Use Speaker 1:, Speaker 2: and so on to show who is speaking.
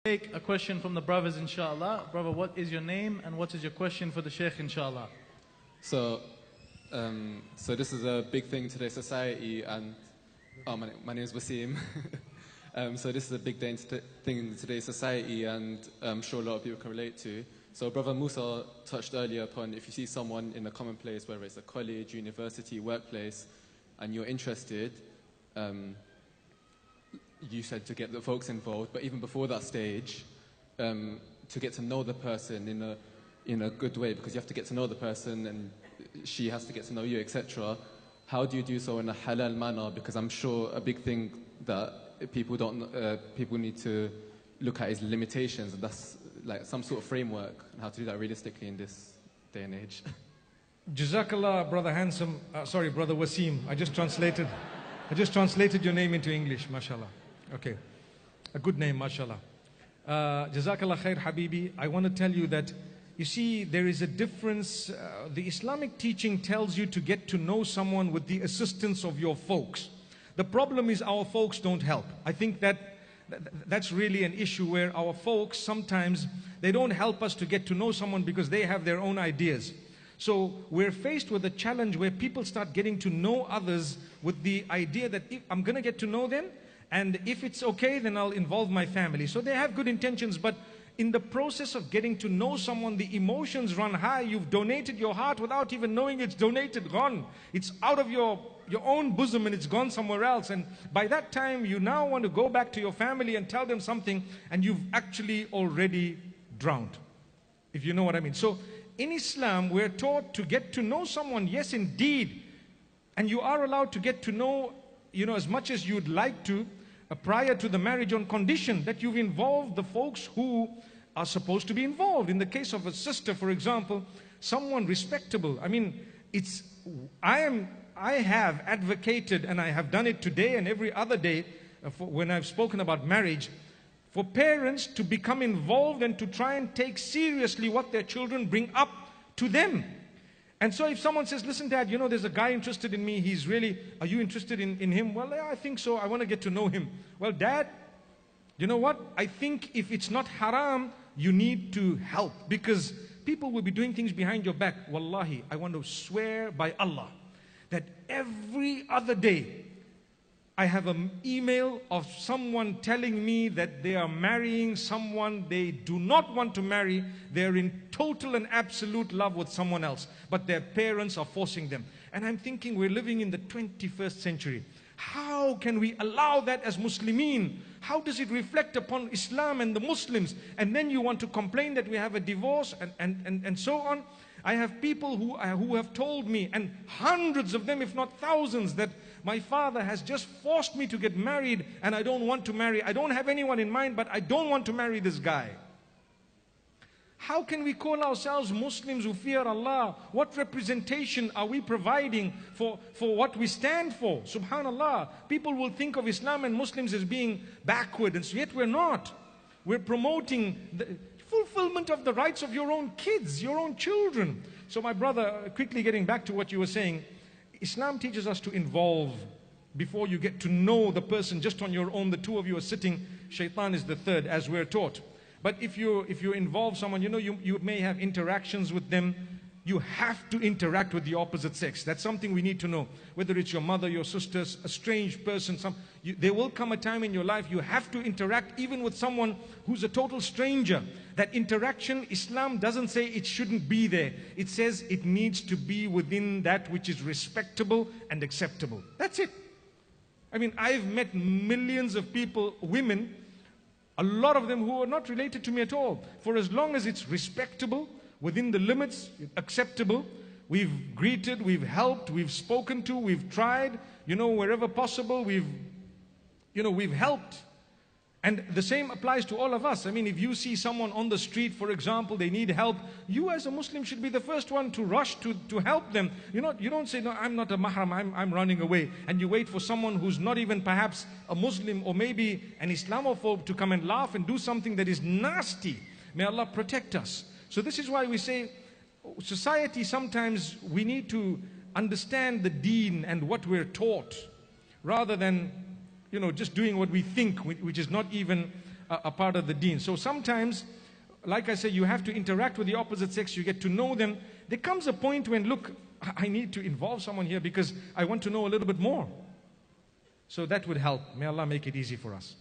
Speaker 1: Take a question from the brothers, inshallah. Brother, what is your name and what is your question for the Shaykh, inshallah?
Speaker 2: So this is a big thing in today's society, and my name is Wasim. So this is a big thing in today's society, and I'm sure a lot of people can relate to. So Brother Musa touched earlier upon if you see someone in a common place, whether it's a college, university, workplace, and you're interested, you said to get the folks involved, but even before that stage, to get to know the person in a good way, because you have to get to know the person and she has to get to know you, etc. How do you do so in a halal manner? Because I'm sure a big thing that people need to look at is limitations, and that's like some sort of framework on how to do that realistically in this day and age.
Speaker 3: Jazakallah, Brother Handsome. Sorry, Brother Wasim. I just translated your name into English, mashallah. Okay, a good name, mashallah. Jazakallah khair, Habibi. I want to tell you that, you see, there is a difference. The Islamic teaching tells you to get to know someone with the assistance of your folks. The problem is our folks don't help. I think that's really an issue where our folks sometimes, they don't help us to get to know someone because they have their own ideas. So we're faced with a challenge where people start getting to know others with the idea that if I'm going to get to know them, and if it's okay, then I'll involve my family. So they have good intentions, but in the process of getting to know someone, the emotions run high. You've donated your heart without even knowing it's donated, gone. It's out of your own bosom and it's gone somewhere else. And by that time, you now want to go back to your family and tell them something, and you've actually already drowned, if you know what I mean. So in Islam, we're taught to get to know someone, yes indeed. And you are allowed to get to know, as much as you'd like to, prior to the marriage, on condition that you've involved the folks who are supposed to be involved. In the case of a sister, for example, someone respectable. I mean, I have advocated, and I have done it today and every other day when I've spoken about marriage, for parents to become involved and to try and take seriously what their children bring up to them. And so if someone says, listen, Dad, there's a guy interested in me, are you interested in him? Well, yeah, I think so, I want to get to know him. Well, Dad, you know what? I think if it's not haram, you need to help, because people will be doing things behind your back. Wallahi, I want to swear by Allah that every other day, I have an email of someone telling me that they are marrying someone they do not want to marry. They're in total and absolute love with someone else, but their parents are forcing them. And I'm thinking, we're living in the 21st century. How can we allow that as Muslimin? How does it reflect upon Islam and the Muslims? And then you want to complain that we have a divorce and so on. I have people who have told me, and hundreds of them, if not thousands, that my father has just forced me to get married and I don't want to marry. I don't have anyone in mind, but I don't want to marry this guy. How can we call ourselves Muslims who fear Allah? What representation are we providing for what we stand for? Subhanallah. People will think of Islam and Muslims as being backward, and so yet we're not. We're promoting the fulfillment of the rights of your own kids, your own children. So my brother, quickly getting back to what you were saying, Islam teaches us to involve before you get to know the person just on your own. The two of you are sitting, shaitan is the third, as we're taught. But if you involve someone, you may have interactions with them. You have to interact with the opposite sex. That's something we need to know. Whether it's your mother, your sisters, a strange person, there will come a time in your life you have to interact even with someone who's a total stranger. That interaction, Islam doesn't say it shouldn't be there. It says it needs to be within that which is respectable and acceptable. That's it. I mean, I've met millions of people, women, a lot of them who are not related to me at all. For as long as it's respectable, within the limits, acceptable, we've greeted, we've helped, we've spoken to, we've tried, wherever possible, we've helped. And the same applies to all of us. I mean, if you see someone on the street, for example, they need help, you as a Muslim should be the first one to rush to help them. You don't say, no, I'm not a mahram, I'm running away. And you wait for someone who's not even perhaps a Muslim or maybe an Islamophobe to come and laugh and do something that is nasty. May Allah protect us. So this is why we say, society, sometimes we need to understand the deen and what we're taught, rather than just doing what we think, which is not even a part of the deen. So sometimes, like I said, you have to interact with the opposite sex, you get to know them. There comes a point when, look, I need to involve someone here because I want to know a little bit more. So that would help. May Allah make it easy for us.